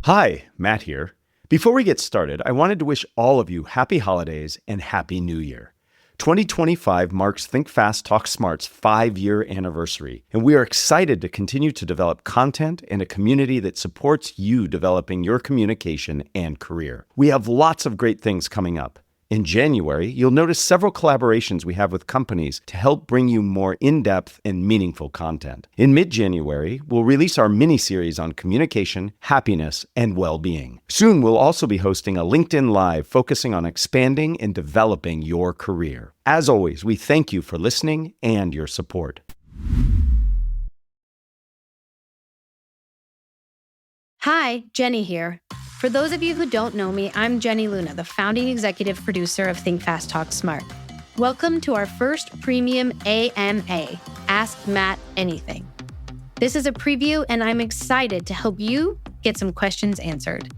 Hi, Matt here. Before we get started, I wanted to wish all of you happy holidays and happy new year. 2025 marks Think Fast, Talk Smart's 5-year anniversary, and we are excited to continue to develop content and a community that supports you developing your communication and career. We have lots of great things coming up. In January, you'll notice several collaborations we have with companies to help bring you more in-depth and meaningful content. In mid-January, we'll release our mini-series on communication, happiness, and well-being. Soon, we'll also be hosting a LinkedIn Live focusing on expanding and developing your career. As always, we thank you for listening and your support. Hi, Jenny here. For those of you who don't know me, I'm Jenny Luna, the founding executive producer of Think Fast, Talk Smart. Welcome to our first premium AMA, Ask Matt Anything. This is a preview, and I'm excited to help you get some questions answered.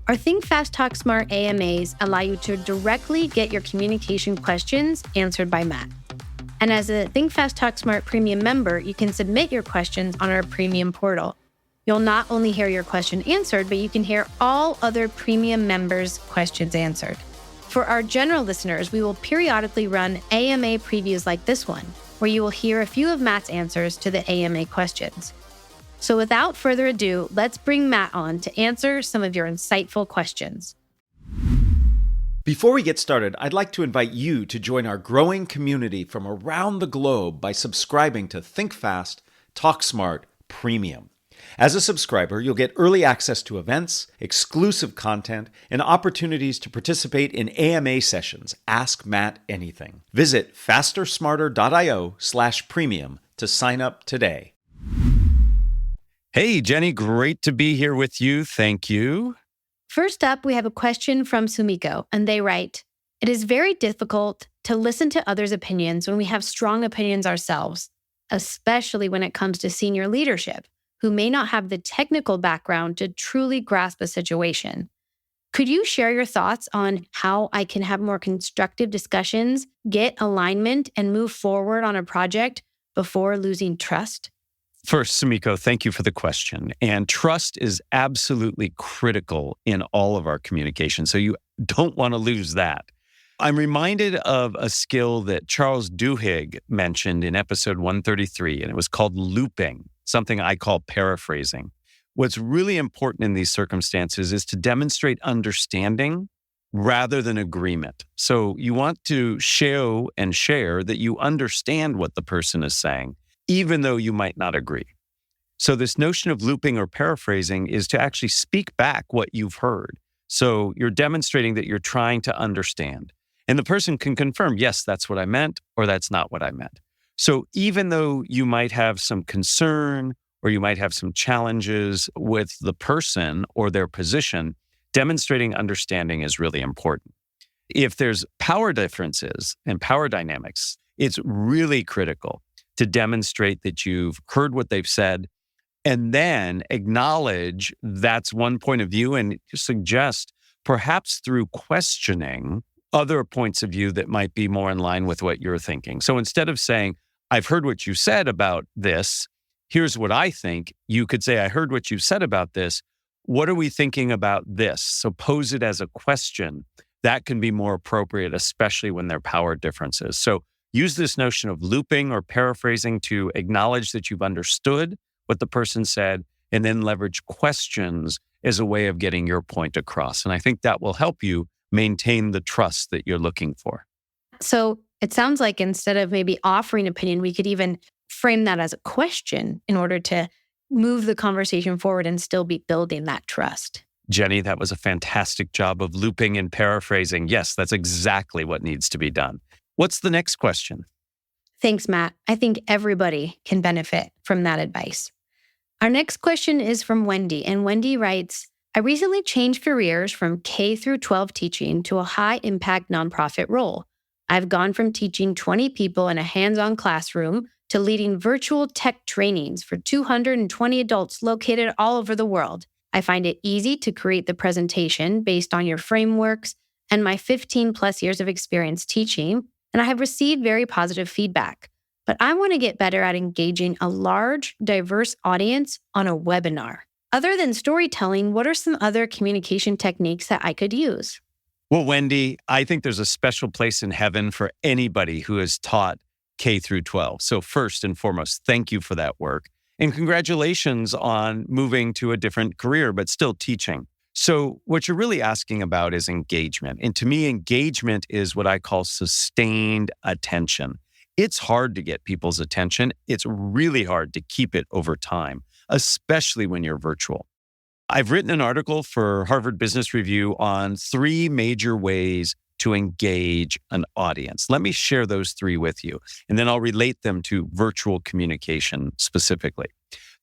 Our Think Fast, Talk Smart AMAs allow you to directly get your communication questions answered by Matt. And as a Think Fast, Talk Smart premium member, you can submit your questions on our premium portal. You'll not only hear your question answered, but you can hear all other premium members' questions answered. For our general listeners, we will periodically run AMA previews like this one, where you will hear a few of Matt's answers to the AMA questions. So without further ado, let's bring Matt on to answer some of your insightful questions. Before we get started, I'd like to invite you to join our growing community from around the globe by subscribing to Think Fast, Talk Smart Premium. As a subscriber, you'll get early access to events, exclusive content, and opportunities to participate in AMA sessions. Ask Matt Anything. Visit fastersmarter.io/premium to sign up today. Hey, Jenny, great to be here with you. Thank you. First up, we have a question from Sumiko, and they write, "It is very difficult to listen to others' opinions when we have strong opinions ourselves, especially when it comes to senior leadership, who may not have the technical background to truly grasp a situation. Could you share your thoughts on how I can have more constructive discussions, get alignment, and move forward on a project before losing trust?" First, Sumiko, thank you for the question. And trust is absolutely critical in all of our communication, so you don't want to lose that. I'm reminded of a skill that Charles Duhigg mentioned in episode 133, and it was called looping, something I call paraphrasing. What's really important in these circumstances is to demonstrate understanding rather than agreement. So you want to show and share that you understand what the person is saying, even though you might not agree. So this notion of looping or paraphrasing is to actually speak back what you've heard. So you're demonstrating that you're trying to understand. And the person can confirm, yes, that's what I meant, or that's not what I meant. So even though you might have some concern or you might have some challenges with the person or their position, demonstrating understanding is really important. If there's power differences and power dynamics, it's really critical to demonstrate that you've heard what they've said and then acknowledge that's one point of view and suggest, perhaps through questioning, other points of view that might be more in line with what you're thinking. So instead of saying, I've heard what you said about this, here's what I think, you could say, I heard what you said about this. What are we thinking about this? So pose it as a question. That can be more appropriate, especially when there are power differences. So use this notion of looping or paraphrasing to acknowledge that you've understood what the person said, and then leverage questions as a way of getting your point across. And I think that will help you maintain the trust that you're looking for. So it sounds like instead of maybe offering opinion, we could even frame that as a question in order to move the conversation forward and still be building that trust. Jenny, that was a fantastic job of looping and paraphrasing. Yes, that's exactly what needs to be done. What's the next question? Thanks, Matt. I think everybody can benefit from that advice. Our next question is from Wendy, and Wendy writes, "I recently changed careers from K through 12 teaching to a high-impact nonprofit role. I've gone from teaching 20 people in a hands-on classroom to leading virtual tech trainings for 220 adults located all over the world. I find it easy to create the presentation based on your frameworks and my 15 plus years of experience teaching, and I have received very positive feedback. But I want to get better at engaging a large, diverse audience on a webinar. Other than storytelling, what are some other communication techniques that I could use? Well, Wendy, I think there's a special place in heaven for anybody who has taught K through 12. So first and foremost, thank you for that work. And congratulations on moving to a different career, but still teaching. So what you're really asking about is engagement. And to me, engagement is what I call sustained attention. It's hard to get people's attention. It's really hard to keep it over time, especially when you're virtual. I've written an article for Harvard Business Review on 3 major ways to engage an audience. Let me share those 3 with you, and then I'll relate them to virtual communication specifically.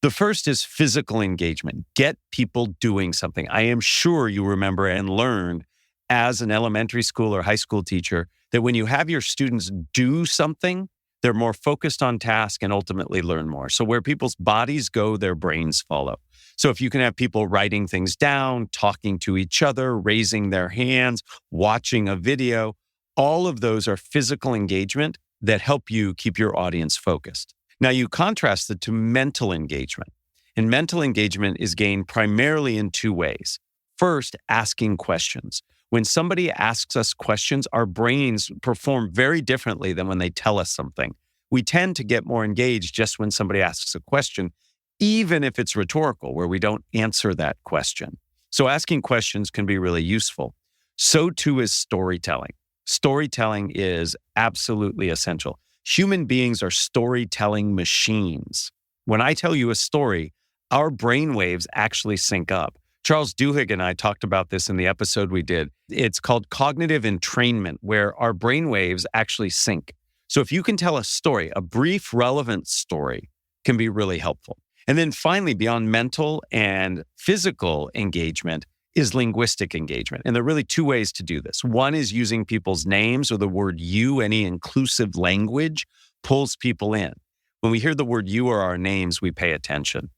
The first is physical engagement. Get people doing something. I am sure you remember and learned as an elementary school or high school teacher that when you have your students do something, they're more focused on task and ultimately learn more. So where people's bodies go, their brains follow. So if you can have people writing things down, talking to each other, raising their hands, watching a video, all of those are physical engagement that help you keep your audience focused. Now you contrast it to mental engagement. And mental engagement is gained primarily in 2 ways. First, asking questions. When somebody asks us questions, our brains perform very differently than when they tell us something. We tend to get more engaged just when somebody asks a question, even if it's rhetorical, where we don't answer that question. So asking questions can be really useful. So too is storytelling. Storytelling is absolutely essential. Human beings are storytelling machines. When I tell you a story, our brain waves actually sync up. Charles Duhigg and I talked about this in the episode we did. It's called cognitive entrainment, where our brain waves actually sync. So if you can tell a story, a brief, relevant story can be really helpful. And then finally, beyond mental and physical engagement is linguistic engagement. And there are really 2 ways to do this. One is using people's names or the word you, any inclusive language pulls people in. When we hear the word you or our names, we pay attention.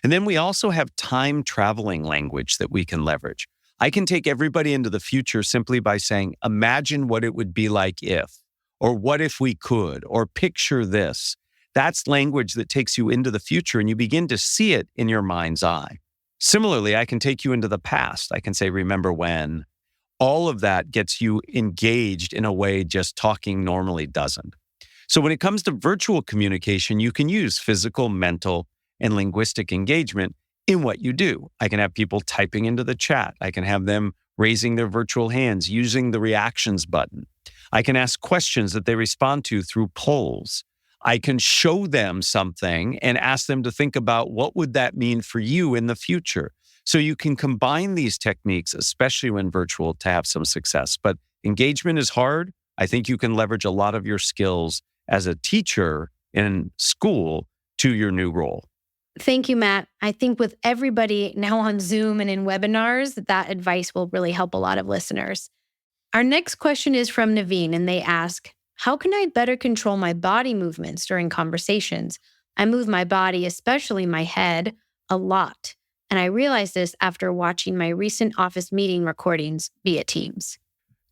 And then we also have time traveling language that we can leverage. I can take everybody into the future simply by saying, imagine what it would be like if, or what if we could, or picture this. That's language that takes you into the future and you begin to see it in your mind's eye. Similarly, I can take you into the past. I can say, remember when. All of that gets you engaged in a way just talking normally doesn't. So when it comes to virtual communication, you can use physical, mental, and linguistic engagement in what you do. I can have people typing into the chat. I can have them raising their virtual hands, using the reactions button. I can ask questions that they respond to through polls. I can show them something and ask them to think about what would that mean for you in the future. So you can combine these techniques, especially when virtual, to have some success. But engagement is hard. I think you can leverage a lot of your skills as a teacher in school to your new role. Thank you, Matt. I think with everybody now on Zoom and in webinars, that advice will really help a lot of listeners. Our next question is from Naveen, and they ask, how can I better control my body movements during conversations? I move my body, especially my head, a lot. And I realized this after watching my recent office meeting recordings via Teams.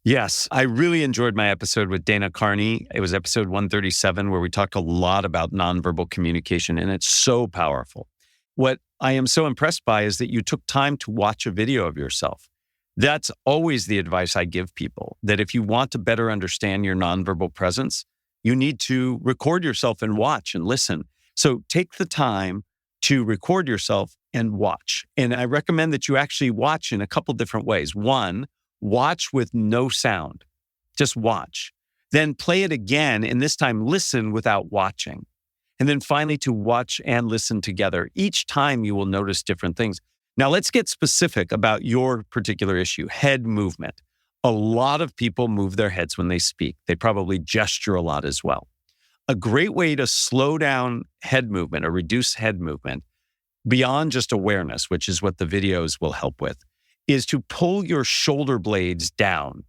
Yes, I really enjoyed my episode with Dana Carney. It was episode 137, where we talked a lot about nonverbal communication, and it's so powerful. What I am so impressed by is that you took time to watch a video of yourself. That's always the advice I give people, that if you want to better understand your nonverbal presence, you need to record yourself and watch and listen. So take the time to record yourself and watch. And I recommend that you actually watch in a couple different ways. One, watch with no sound. Just watch. Then play it again, and this time listen without watching. And then finally to watch and listen together. Each time you will notice different things. Now let's get specific about your particular issue, head movement. A lot of people move their heads when they speak. They probably gesture a lot as well. A great way to slow down head movement or reduce head movement beyond just awareness, which is what the videos will help with, is to pull your shoulder blades down.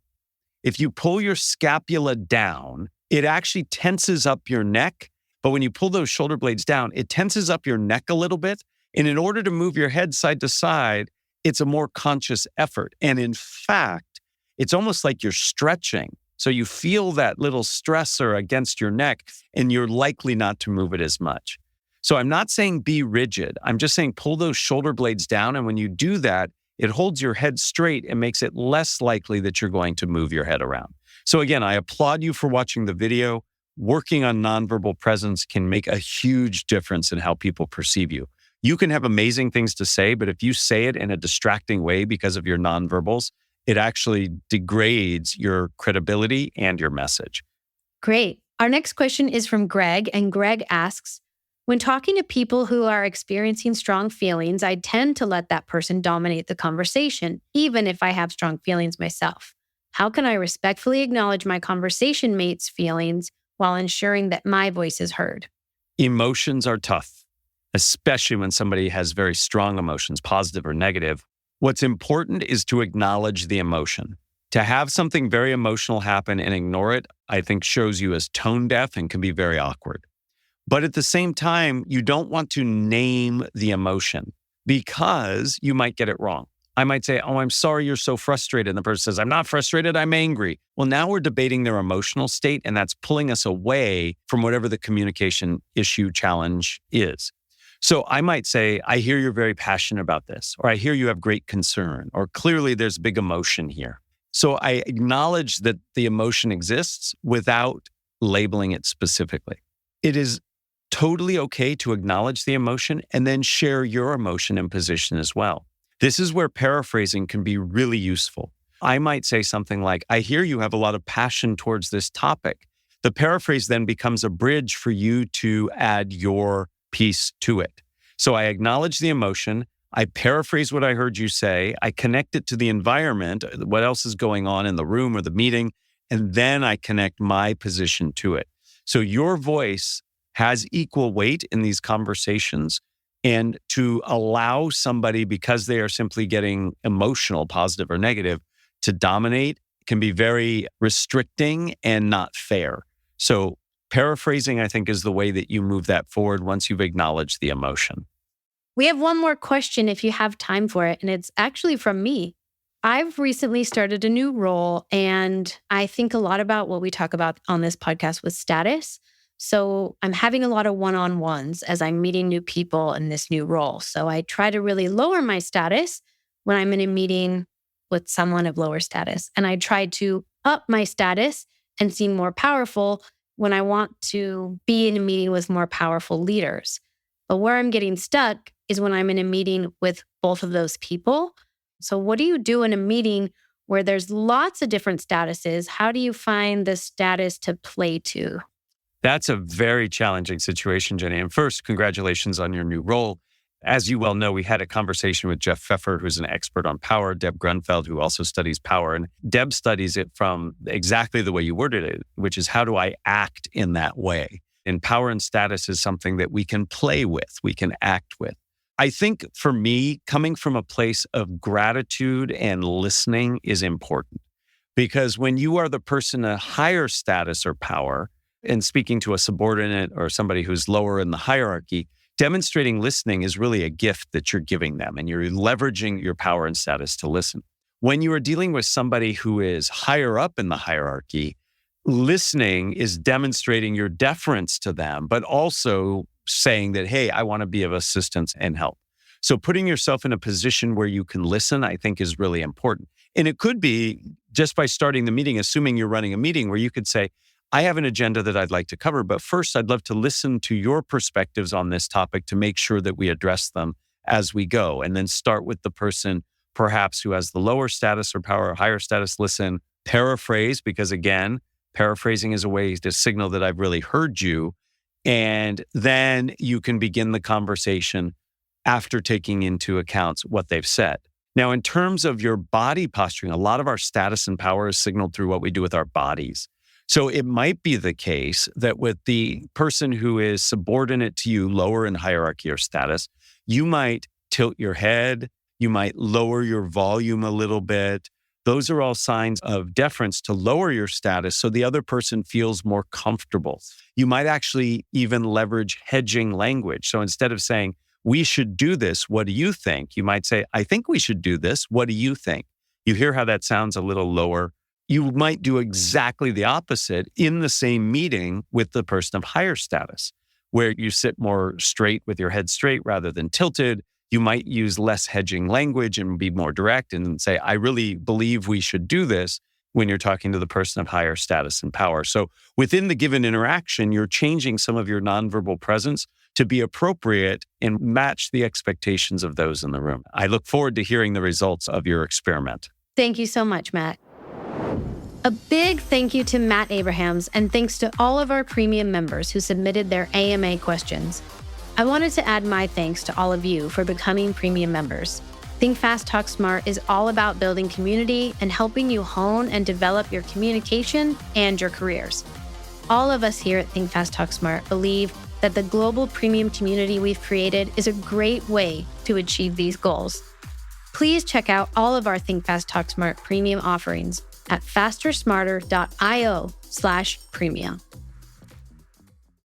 If you pull your scapula down, it actually tenses up your neck. But when you pull those shoulder blades down, it tenses up your neck a little bit. And in order to move your head side to side, it's a more conscious effort. And in fact, it's almost like you're stretching. So you feel that little stressor against your neck, and you're likely not to move it as much. So I'm not saying be rigid. I'm just saying pull those shoulder blades down. And when you do that, it holds your head straight and makes it less likely that you're going to move your head around. So again, I applaud you for watching the video. Working on nonverbal presence can make a huge difference in how people perceive you. You can have amazing things to say, but if you say it in a distracting way because of your nonverbals, it actually degrades your credibility and your message. Great. Our next question is from Greg, and Greg asks, when talking to people who are experiencing strong feelings, I tend to let that person dominate the conversation, even if I have strong feelings myself. How can I respectfully acknowledge my conversation mate's feelings while ensuring that my voice is heard? Emotions are tough, especially when somebody has very strong emotions, positive or negative. What's important is to acknowledge the emotion. To have something very emotional happen and ignore it, I think shows you as tone deaf and can be very awkward. But at the same time, you don't want to name the emotion because you might get it wrong. I might say, oh, I'm sorry you're so frustrated. And the person says, I'm not frustrated, I'm angry. Well, now we're debating their emotional state, and that's pulling us away from whatever the communication issue challenge is. So I might say, I hear you're very passionate about this, or I hear you have great concern, or clearly there's big emotion here. So I acknowledge that the emotion exists without labeling it specifically. It is totally okay to acknowledge the emotion and then share your emotion and position as well. This is where paraphrasing can be really useful. I might say something like, I hear you have a lot of passion towards this topic. The paraphrase then becomes a bridge for you to add your piece to it. So I acknowledge the emotion. I paraphrase what I heard you say. I connect it to the environment, what else is going on in the room or the meeting, and then I connect my position to it. So your voice has equal weight in these conversations, and to allow somebody, because they are simply getting emotional, positive or negative, to dominate can be very restricting and not fair. So paraphrasing, I think, is the way that you move that forward once you've acknowledged the emotion. We have one more question if you have time for it, and it's actually from me. I've recently started a new role, and I think a lot about what we talk about on this podcast with status. So I'm having a lot of one-on-ones as I'm meeting new people in this new role. So I try to really lower my status when I'm in a meeting with someone of lower status. And I try to up my status and seem more powerful when I want to be in a meeting with more powerful leaders. But where I'm getting stuck is when I'm in a meeting with both of those people. So what do you do in a meeting where there's lots of different statuses? How do you find the status to play to? That's a very challenging situation, Jenny. And first, congratulations on your new role. As you well know, we had a conversation with Jeff Pfeffer, who's an expert on power, Deb Grunfeld, who also studies power. And Deb studies it from exactly the way you worded it, which is how do I act in that way? And power and status is something that we can play with, we can act with. I think for me, coming from a place of gratitude and listening is important. Because when you are the person of higher status or power, and speaking to a subordinate or somebody who's lower in the hierarchy, demonstrating listening is really a gift that you're giving them, and you're leveraging your power and status to listen. When you are dealing with somebody who is higher up in the hierarchy, listening is demonstrating your deference to them, but also saying that, hey, I want to be of assistance and help. So putting yourself in a position where you can listen, I think, is really important. And it could be just by starting the meeting, assuming you're running a meeting, where you could say, I have an agenda that I'd like to cover, but first I'd love to listen to your perspectives on this topic to make sure that we address them as we go. And then start with the person perhaps who has the lower status or power or higher status, listen, paraphrase, because again, paraphrasing is a way to signal that I've really heard you. And then you can begin the conversation after taking into account what they've said. Now, in terms of your body posturing, a lot of our status and power is signaled through what we do with our bodies. So it might be the case that with the person who is subordinate to you, lower in hierarchy or status, you might tilt your head, you might lower your volume a little bit. Those are all signs of deference to lower your status so the other person feels more comfortable. You might actually even leverage hedging language. So instead of saying, we should do this, what do you think? You might say, I think we should do this, what do you think? You hear how that sounds a little lower. You might do exactly the opposite in the same meeting with the person of higher status, where you sit more straight with your head straight rather than tilted. You might use less hedging language and be more direct and say, I really believe we should do this when you're talking to the person of higher status and power. So within the given interaction, you're changing some of your nonverbal presence to be appropriate and match the expectations of those in the room. I look forward to hearing the results of your experiment. Thank you so much, Matt. A big thank you to Matt Abrahams, and thanks to all of our premium members who submitted their AMA questions. I wanted to add my thanks to all of you for becoming premium members. Think Fast, Talk Smart is all about building community and helping you hone and develop your communication and your careers. All of us here at Think Fast, Talk Smart believe that the global premium community we've created is a great way to achieve these goals. Please check out all of our Think Fast, Talk Smart premium offerings at fastersmarter.io/premium.